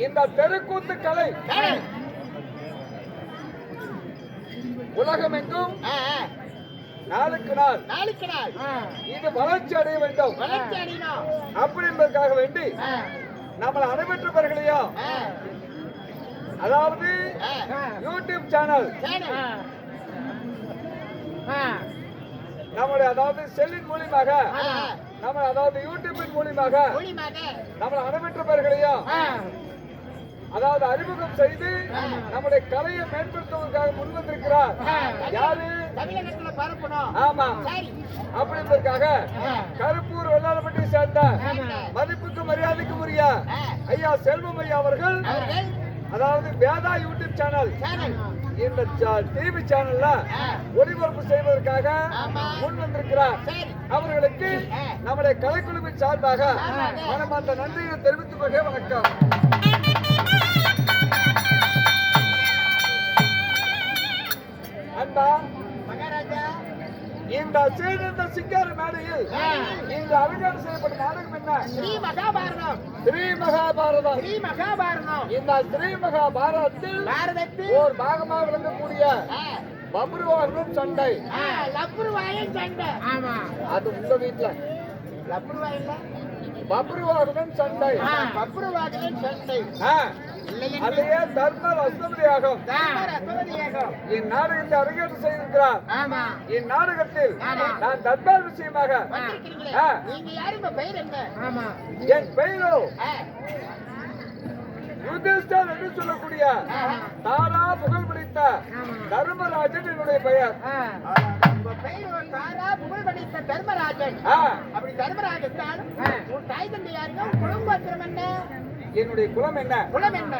இந்த தெருக்கூத்து கலை உலகம் எங்கும் நாளுக்கு நாள் இது வளர்ச்சி அடைய வேண்டும். அப்படி என்பதற்காக வேண்டி நம்மளை அனுபவிப்பவர்களையும் அதாவது யூடியூப் சேனல் நம்முடைய அதாவது செல்லின் மூலியமாக நம்ம அதாவது யூடியூபின் மூலியமாக நம்மளை அனுபவிப்பவர்களையும் அதாவது அறிமுகம் செய்து நம்முடைய கலையை மேம்படுத்துவதற்காக முன் வந்திருக்கிறார். யாரு? ஆமா. அப்படி என்பதற்காக கருப்பூர் வெள்ளாளப்பட்டியை சேர்ந்த மதிப்புக்கு மரியாதைக்கும் உரிய ஐயா செல்வம் ஐயா அவர்கள் அதாவது வேதா யூடியூப் சேனல் இந்த டிவி சேனல்ல ஒளிபரப்பு செய்வதற்காக முன் வந்திருக்கிறார். அவர்களுக்கு நம்முடைய கலைக்குழுவின் சார்பாக மனமார்ந்த நன்றியை தெரிவித்துக் கொள்கிறேன். வணக்கம். அண்ணா இந்த சீர்திருத்த சிங்கார மேடையில் இந்த அரங்கேற்றம் செய்யப்பட்ட நாடகம் என்ன? ஸ்ரீ மகாபாரதம். இந்த ஸ்ரீ மகாபாரதத்தில் ஒரு பாகமாக விளங்கக்கூடிய பப்ருவாகனும் சண்டை. அது உங்க வீட்டுல பப்ருவாகனும் சண்டை. அதையே தர்மர் அஸ்தமதியாகும் இந்நாடகத்தை அரங்கேற்றம் செய்திருக்கிறார். இந்நாடகத்தில் நான் தர்பார் விஷயமாக என் பெயரோ யுதிஷ்டர் என்று சொல்லக்கூடிய தாரா புகழ் பிடித்த தர்மராஜன் என்னுடைய பெயர். தர்மராஜன். அப்படி தர்மராஜன் உன் தாய் தந்தை யாருங்க? குடும்பத்திரம் என்ன? என்னுடைய குலம் என்ன? குலம் என்ன?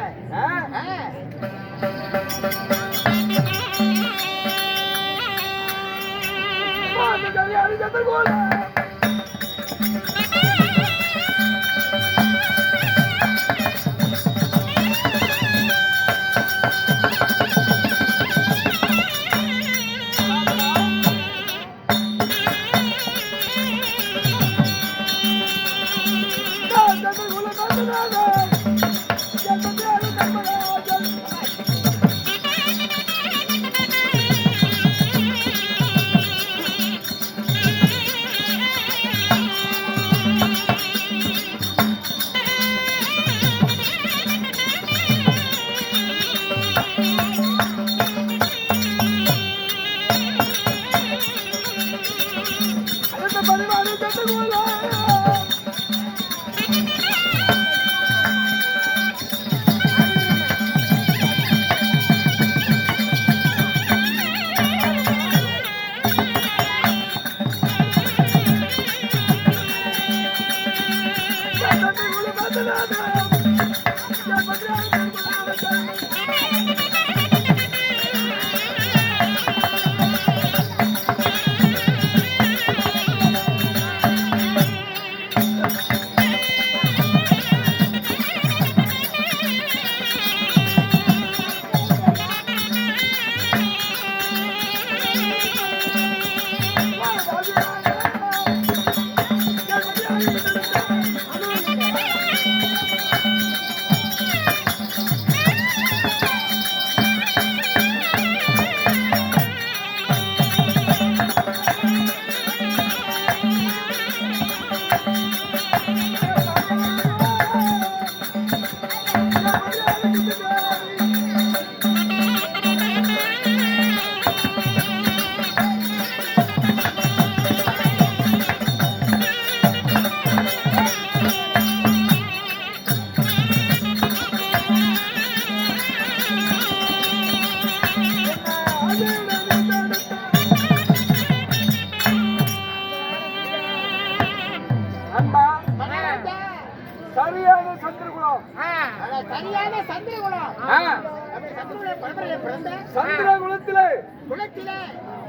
சந்திரகுலத்திலே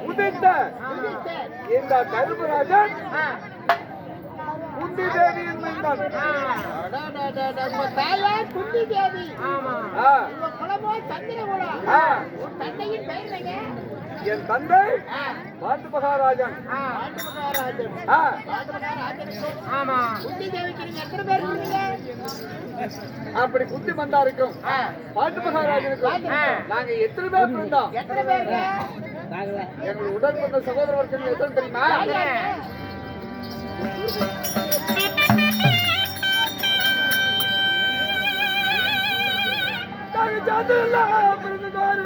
உதித்த இந்த தர்மராஜன் குந்தி தேவியின் மைந்தன். குந்தி தேவி குலமோ சந்திரகுலம். தந்தையின் பெயர் என் தந்தை பாண்டு மகாராஜன். ஆமா புத்தி தேவிக்கு நீங்க எத்தனை பேர் இருக்கீங்க? அப்படி புத்தி வந்தாருக்கும் பாண்டு மகாராஜனுக்கும் நாங்க எத்தனை பேர் இருந்தோம்? எத்தனை பேருங்க? எங்கள் உடன் பிறந்த சகோதர வர்க்கங்கள் எத்தனை தெரியுமா? நாங்க ஜாதெல்லாம் பிறந்ததாரு.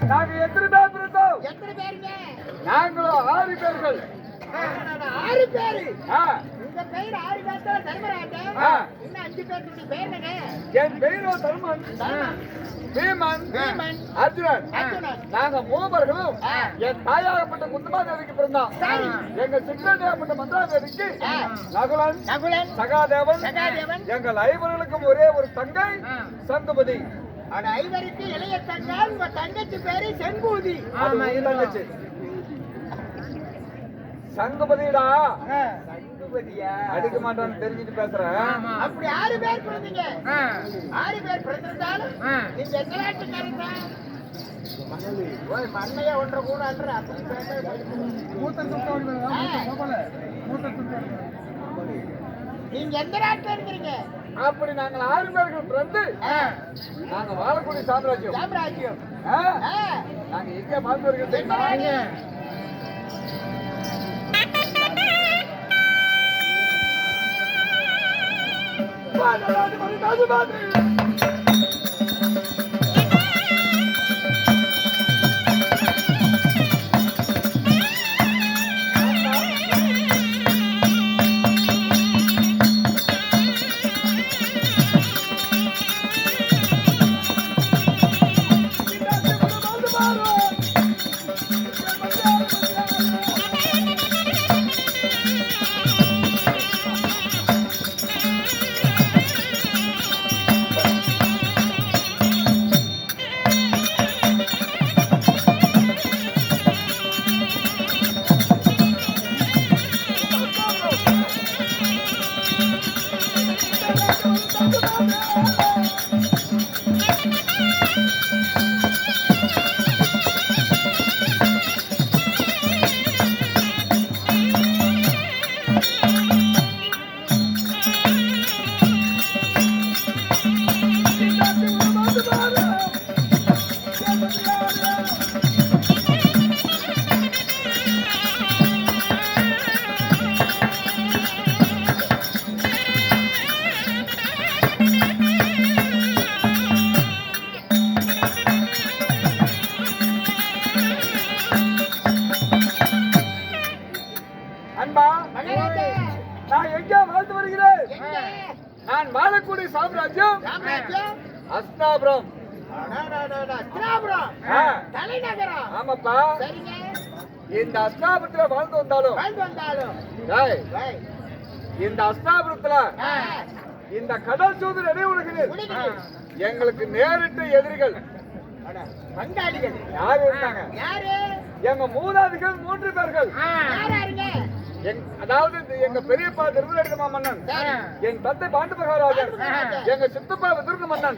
நாங்க எத்தனை பேர் இருந்தோம்? எத்தனை பேருங்க? நாங்களும் 6 பேர்கள். 6 பேரு. உங்க பேர் 6 பேர் தான் தர்மராஜன். இன்னும் 5 பேருடைய பேர் என்ன? என் பேரோ தர்மன், பீமன், அர்ஜுனன். நாங்க 3 பேர்களும் என் தாயாகப்பட்ட குந்தமாதேவிக்கு பிறந்தோம். எங்க சின்னதேவப்பட்ட மந்திராதேவிக்கு நகுலன், சகாதேவன். எங்கள் 5 ஒரே ஒரு தங்கை சங்குபதி. ஆனா 5 இளைய தங்கால் உங்க தங்கச்சி பேரு செங்கூதி. ஆமா தங்கச்சி சங்குபதிடா. சங்குபதியா அடிக்க மாட்டான்னு தெரிஞ்சுட்டு பேசுறேன். அப்படி 6 பேர் பிறந்தீங்க. 6 பேர் பிறந்திருந்தாலும் நீங்க எந்த நாட்டுக்காரங்க? மண்ணைய ஒன்ற கூட நீங்க எந்த நாட்டுல இருக்கிறீங்க? அப்படி நாங்கள் 6 பேர்கள் பிறந்து நாங்க வாழக்கூடிய சாம்ராஜ்யம். நாங்க எங்க வாழ்ந்து வருகிறோம் தெரியுமா? நான் எங்கே வாழ்ந்து வருகிறேன்? நான் வாழக்கூடிய சாம்ராஜ்யம் அஸ்தாபுரம். அஸ்தினாபுரம் ஆ, தலைநகரம். ஆமாப்பா. சரிங்க. இந்த அஸ்தாபுரத்துல வாழ்ந்து வந்தாலும் வாழ்ந்து வந்தாலும் டேய், டேய், இந்த அஸ்தாபுரத்துல ஆ, இந்த கடல் சூது நினைவுகிறது. குடிக்குது. எங்களுக்கு நேரிட்ட எதிரிகள் அட, பங்காளிகள் யாரு இருந்தாங்க? யாரு? எங்க மூதாதிகள் 3 பேர்கள். யாராருங்க? அதாவது எங்க பெரியப்பா திருவிழா மன்னன், சரி. என் தந்தை பாண்டு மகாராஜன், எங்க சித்தப்பா விதுர்க மன்னன்,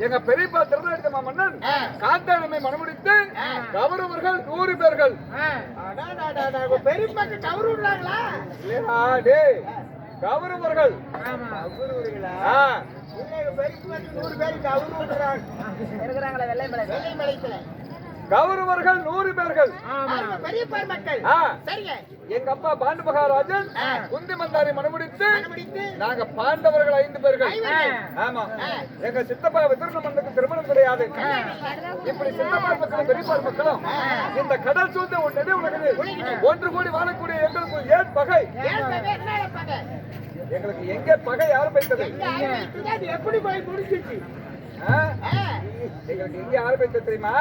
எங்க பெரியப்பா திருவிழா மன்னன் காந்தாரமை மனமுடித்து கௌரவர்கள் 100 பேர்கள். அடாடாடாடா, உங்க பெரியப்பாக்கு கவுரு விடுறாங்களா? இல்லையா டேய், கௌரவர்கள். கவுருவீங்களா? ஆ, இல்ல, உங்க பெரியப்பாக்கு 100 பேருக்கு கவுரு விடுறாங்க. இருக்கிறாங்களா வெள்ளைமலைத்துல? கௌரவர்கள் 100 பேர்கள். அவங்க பெரியப்பா மக்கள். ஆ, சரிங்க. எங்க அப்பா பாண்டு மகாராஜன் குந்தி மந்தாரி மனமுடித்து மனமுடித்து நாங்க பாண்டவர்கள் 5 பேர்கள். ஐவர்கள். ஆமா. எங்க சித்தப்பா விதுர்க மன்னனுக்கு திருமணம் கிடையாது. இப்படி சித்தப்பா மக்களும் பெரியப்பா மக்களும் இந்த கடல் சூழ்ந்த ஒரு நிலை உலகில் ஒன்று கூடி வாழக்கூடிய எங்களுக்கு ஏன் பகை? ஏன் பகை? என்ன பகை? எங்களுக்கு எங்கே பகை யாரும் வைத்தது? எங்க ஆரம்பிச்சது, அது எப்படி போய் முடிஞ்சிச்சு? ஆ? எங்களுக்கு எங்கே ஆரம்பித்தது தெரியுமா?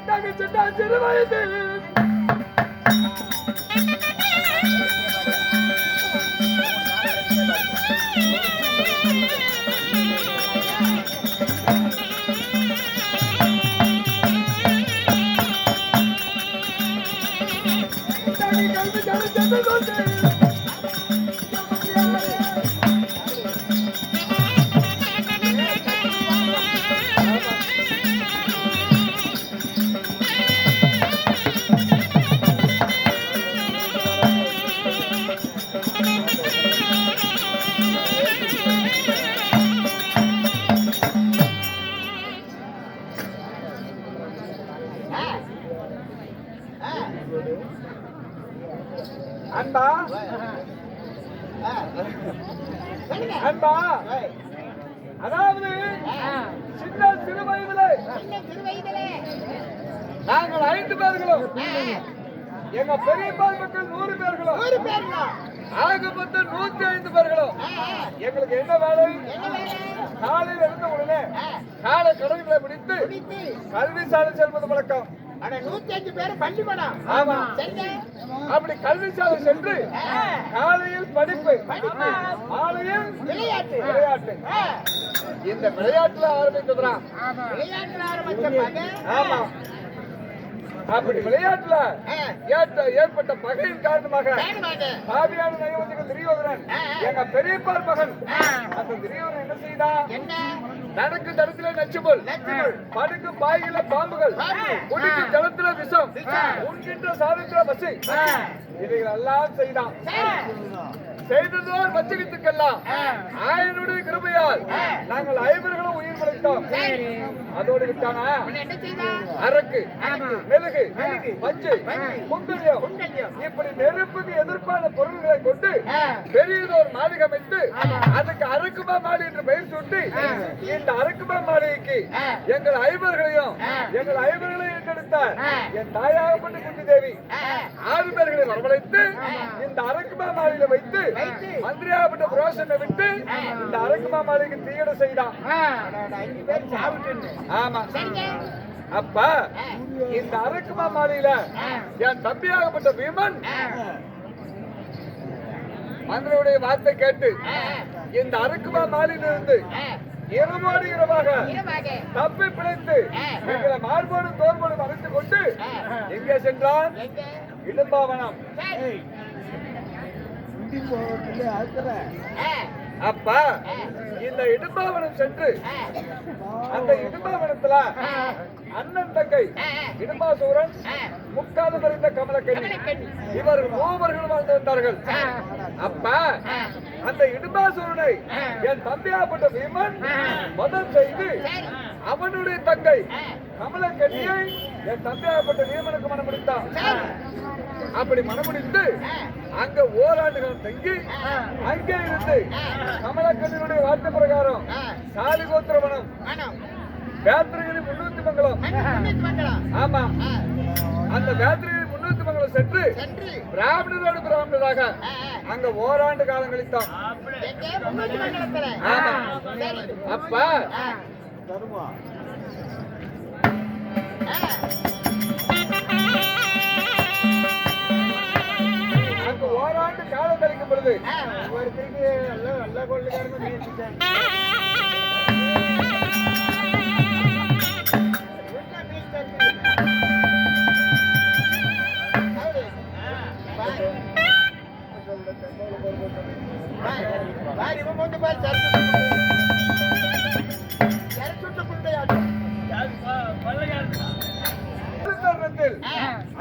நாங்க சின்ன சிறு வயது அன்பா அன்பா, அதாவது சின்ன சிறு வயதிலே சின்ன சிறு வயதிலே நாங்கள் 5 பேர்களும் எங்க பெரியப்பா மக்கள் 100 பேர்களும் 100 பேருங்க. ஆக மொத்தம் 105 பேர்களும் எங்களுக்கு என்ன வேலை? என்ன வேலை? காலையில் இருந்த உடனே காலை கடன்களை முடித்து குடித்து. கல்வி சாலை செல்வது வழக்கம். அட, 105 பேரு பள்ளிக்கூடம். ஆமா. சரிங்க. அப்படி கல்வி சாலை சென்று காலையில் படிப்பு, மாலையில் விளையாட்டு. விளையாட்டு. இந்த விளையாட்டுல ஆரம்பித்ததுரா. விளையாட்டுல ஆரம்பிச்ச பகை. ஆமா. அப்படி விளையாட்டுல ஏற்பட்ட பகையின் காரணமாக வேணுமாங்க. பாவியான நயவஞ்சக துரியோதனன் எங்க பெரியப்பார் மகன் அந்த துரியோதனன் என்ன செய்தான்? என்ன? நடக்கும் தடத்துல நச்சுமுள், நச்சுமுள். படுக்கும் பாய்கள பாம்புகள், குடிக்கும் ஜலத்துல விஷம், உண்கின்ற சாதத்துல பசி, இவைகள் எல்லாம் செய்தான். செய்ததோர் வச்சகத்துக்கெல்லாம் ஆயனுடைய கிருபையால் நாங்கள் 5 உயிர் பிழைத்தோம். அதோடு விட்டானா என்ன செய்தா? அரக்கு, மெழுகு, பச்சை, குங்குலியம், இப்படி நெருப்புக்கு எதிர்ப்பான பொருள்களை கொண்டு பெரியதோர் மாளிகை அமைத்து அதுக்கு அரக்குமா மாடி என்று பெயர் சூட்டி இந்த அரக்குமா மாளிகைக்கு எங்கள் 5 என்றெடுத்த என் தாயாகப்பட்ட குந்தி தேவி 6 பேர்களை வரவழைத்து இந்த அரக்குமா மாளிகையில வைத்து மந்திரியாகப்பட்ட புரோஷனை விட்டு இந்த அரக்குமா மாளிகைக்கு தீயிட செய்தான். 5 பேர் சாப்பிட்டு. ஆமா. அப்ப இந்த அரக்குமா மாளிகையில என் தம்பியாகப்பட்ட பீமன் மந்திரியுடைய வார்த்தை கேட்டு இந்த அரக்குமா மாளிகையிலிருந்து இரவோடு இரவாக தப்பி பிழைத்து எங்களை மார்போடும் தோர்போடும் அழைத்துக் கொண்டு எங்கே சென்றான்? இடும்பாவனம். அப்ப இந்த இடும்பாவனம் சென்று அந்த இடும்பாவனத்துல அண்ணன் தங்கை இடும்பாசூரன், முக்காது மறைந்த கமலக்கண்ணி இவர் 3 வாழ்ந்து வந்தார்கள். அப்ப அந்த இடும்பாசூரனை என் தம்பியாகப்பட்ட பீமன் மதம் செய்து அவனுடைய தங்கை கமலக்கண்ணியை என் தம்பியாகப்பட்ட பீமனுக்கு மனமுடித்தான். அப்படி மனமுடித்து அங்க ஓராண்டுகள் தங்கி அங்கே இருந்து கமலக்கண்ணியுடைய வார்த்தை பிரகாரம் சாலிகோத்திரவனம், வேத்திரகிரி 300 மங்கலம். ஆமா, அந்த வேத்திரகிரி முன்னூத்தி மங்கலம் சென்று பிராமணரோடு பிராமணராக அங்க ஓராண்டு காலம் கழித்தோம். ஆமா. அப்ப அங்க ஓராண்டு காலம் கழிக்கும் பொழுது எல்லா கொள்ளுக்காரனும்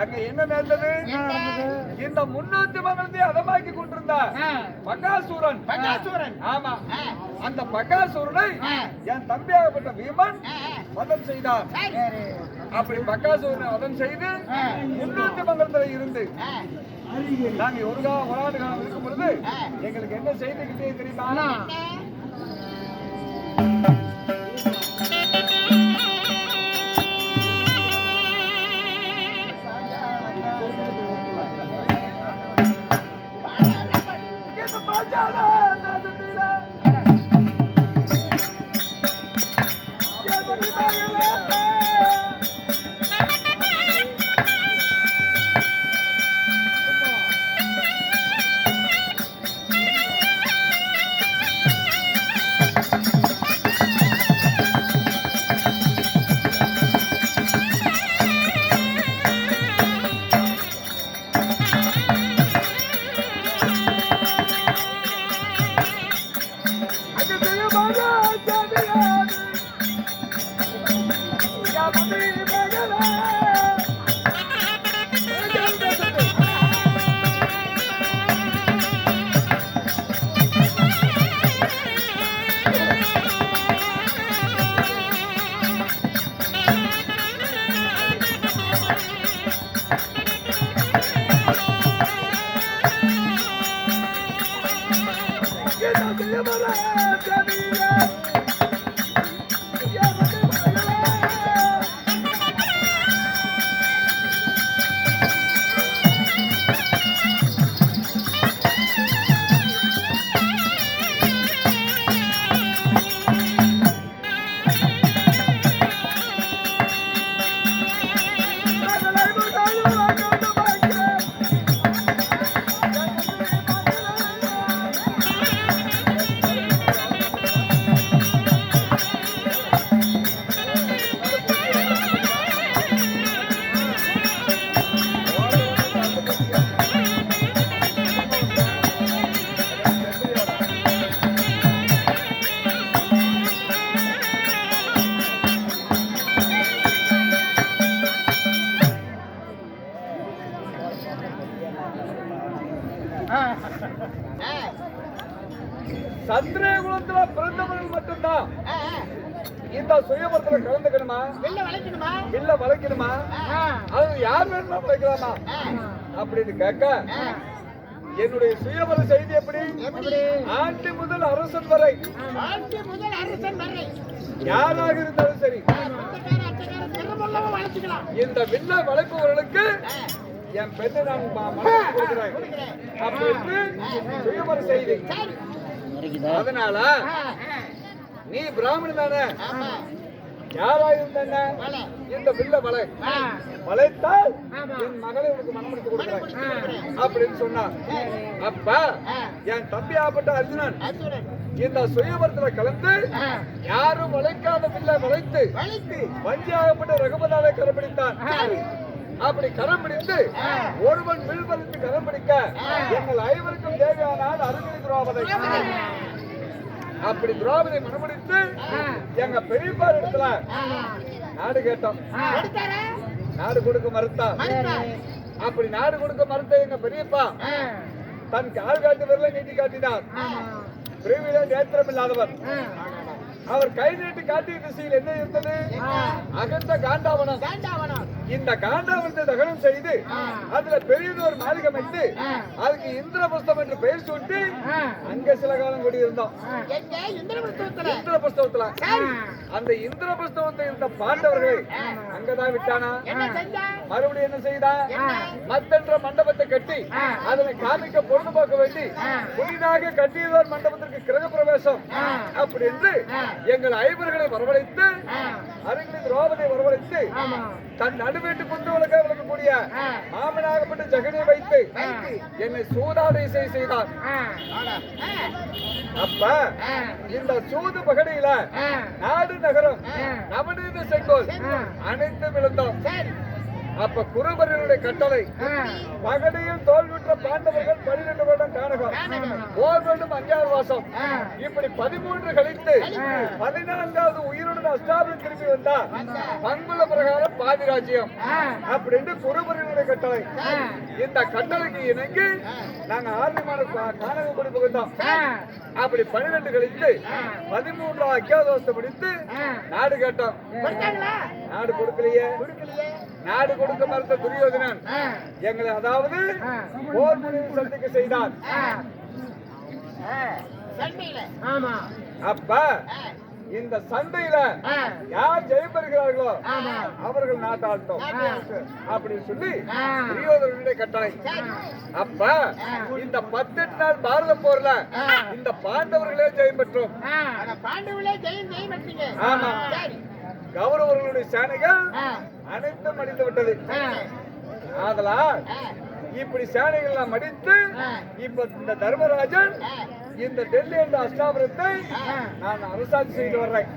அங்க என்ன நடந்தது? இந்த 300 மங்கலத்தை அதமாக்கி கொண்டிருந்தார் பகாசூரன். ஆமா, அந்த பகாசூரனை என் தம்பியாகப்பட்ட வீமன் வதம் செய்தார். அப்படி பகாசூரனை வதம் செய்து 300 மங்கலத்தில் இருந்து நாங்க ஒரு ஆண்டு காலம் இருக்கும் பொழுது எங்களுக்கு என்ன செய்துகிட்டே தெரியுமா? சந்திரே குலத்துல பிறந்தவர்கள் மட்டும்தான் இந்த சுயமரத்துல கலந்துக்கணுமா, இல்ல வளைக்கணுமா, அது யார் வேணுமா வளைக்கலாமா அப்படின்னு கேட்க, என்னுடைய சுயமர செய்தி எப்படி? ஆண்டி முதல் அரசன் வரை யாராக இருந்தாலும் சரி இந்த வில்ல வளைப்பவர்களுக்கு என் பெண்ணை நான் மனதில் கொடுக்கிறேன் அப்படின்னு சுயமர செய்தி. அதனால நீ பிராமணன் தானே, யாராக இருந்த இந்த வில்ல வளைத்தால் என் மகளை உனக்கு மனமுடித்து கொடுக்கிறேன் அப்படின்னு சொன்னார். அப்ப என் தம்பி ஆப்பட்ட அர்ஜுனன் இந்த சுயமரத்துல கலந்து யாரும் வளைக்காத வில்ல வளைத்து வஞ்சியாகப்பட்ட ரகுபதாவை கரம்பிடித்தான். அப்படி கரம் பிடித்து ஒருவன் வில் வலித்து கரம் பிடிக்க எங்கள் ஐவருக்கும் தேவையானால் அருகில் திரௌபதி. அப்படி திரௌபதி மனமுடித்து எங்க பெரியப்பா இடத்துல நாடு கேட்டோம். நாடு கொடுக்க மறுத்தா. அப்படி நாடு கொடுக்க மறுத்த எங்க பெரியப்பா தன் கால் காட்டு விரலை நீட்டி காட்டினார். பிரிவிலே நேத்திரம் இல்லாதவர். அவர் கை நீட்டி காட்டிய திசையில் என்ன இருந்தது? அகன்ற காண்டாவனம். இந்த காண்டாவனத்தை தகனம் செய்து அதுல பெரியதொரு மாளிகை வைத்து அதுக்கு இந்திரபுஸ்தம் என்று பெயர் சூட்டி அங்க சில காலம் கூடியிருந்தோம். இந்திரபுஸ்தவத்துல அந்த இந்திரபுஸ்தவத்தை இருந்த பாண்டவர்கள் அங்கதான் விட்டானா? மறுபடியும் என்ன செய்தான்? மத்தென்ற மண்டபத்தை கட்டி அதனை காமிக்க பொழுதுபோக்க வேண்டி புதிதாக கட்டியதோர் மண்டபத்திற்கு கிரக பிரவேசம் அப்படி என்று எங்கள் ஐவர்களை வரவழைத்து அருகில் திரௌபதியை வரவழைத்து தன் நடுவீட்டு குந்து விளக்க விளக்கக்கூடிய மாமனாகப்பட்ட ஜெகனை வைத்து என்னை சூதாடை செய்தார். அப்ப இந்த சூது பகடியில நாடு நகரம் நவநீத செங்கோல் அனைத்து விழுந்தோம். அப்ப குருபரனுடைய கட்டளை பகடியில் தோல்வியுற்ற பாண்டவர்கள் 12 வருடம் காணகம், 4 வருடம் 5 வாசம், இப்படி 13 கழித்து 14வது உயிருடன் அஷ்டாபதி திரும்பி வந்தா பங்குல பிரகாரம் பாதி ராஜ்யம் அப்படின்னு குருபரனுடைய கட்டளை. இந்த கட்டளைக்கு இணங்கி நாங்க ஆர்வமான காணகம் படி புகுந்தோம். அப்படி 12 கழித்து 13 அக்கியாதோசத்தை முடித்து நாடு கேட்டோம். நாடு கொடுக்கலையே. நாடு கொடுக்க மறுத்த துரியோதனன் எங்களை அதாவது போர் முடிவு சந்திக்க செய்தான். அப்ப இந்த சண்டையில யார் ஜெயம் பெறுகிறார்களோ அவர்கள் நாட்டாளட்டும் அப்படின்னு சொல்லி துரியோதனனுடைய கட்டளை. அப்ப இந்த 18 நாள் பாரத போர்ல இந்த பாண்டவர்களே ஜெயம் பெற்றோம். ஆமா, கௌரவர்களுடைய சேனைகள் அனைத்தும் மடிந்து விட்டது. ஆதலால் இப்படி சேனைகள் எல்லாம் மடித்து இப்ப இந்த தர்மராஜன் இந்த டெல்லி என்ற அஷ்டாபுரத்தை நான் அரசாட்சி செய்து வர்றேன்.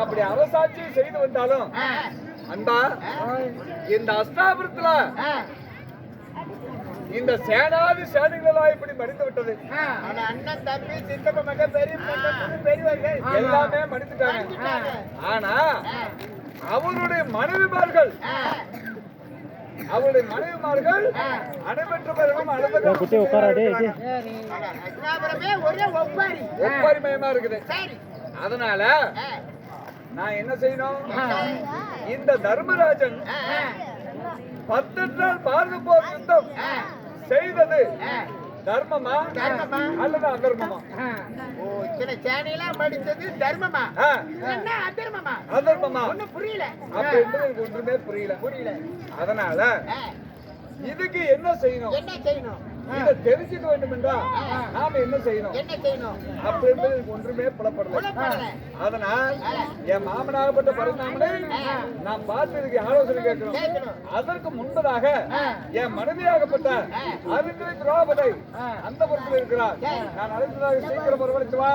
அப்படி அரசாட்சி செய்து வந்தாலும் அன்பா இந்த அஷ்டாபுரத்துல இந்த சேனாதி சேனைகளெல்லாம் இப்படி மடிந்து விட்டது. அண்ணன் தம்பி சித்தப்ப மகன் பெரியவர்கள் எல்லாமே மடித்துட்டாங்க. ஆனா அவருடைய மனைவிமார்கள் அனைவற்ற பிறகும் ஒப்பாரிமயமா இருக்குது. அதனால நான் என்ன செய்யணும்? இந்த தர்மராஜன் 18 நாள் பாரத போர் யுத்தம் செய்தது தர்மமா அல்லது அதர்மமா? தர்மமா அதர்மமா? புரியல. அப்ப எனக்கு ஒன்றுமே புரியல. அதனால இதுக்கு என்ன செய்யணும்? இதை தெரிஞ்சுக்க வேண்டும் என்றால் நாம என்ன செய்யணும் அப்படி என்பது ஒன்றுமே புலப்படல. அதனால் என் மாமனாகப்பட்ட பரந்தாமனை நான் பார்த்து இதுக்கு ஆலோசனை கேட்கணும். அதற்கு முன்பதாக என் மனைவியாகப்பட்ட அருகில் திரௌபதி அந்த புறத்தில் இருக்கிறார். நான் அழைத்ததாக சீக்கிரம் வரவழைத்து வா.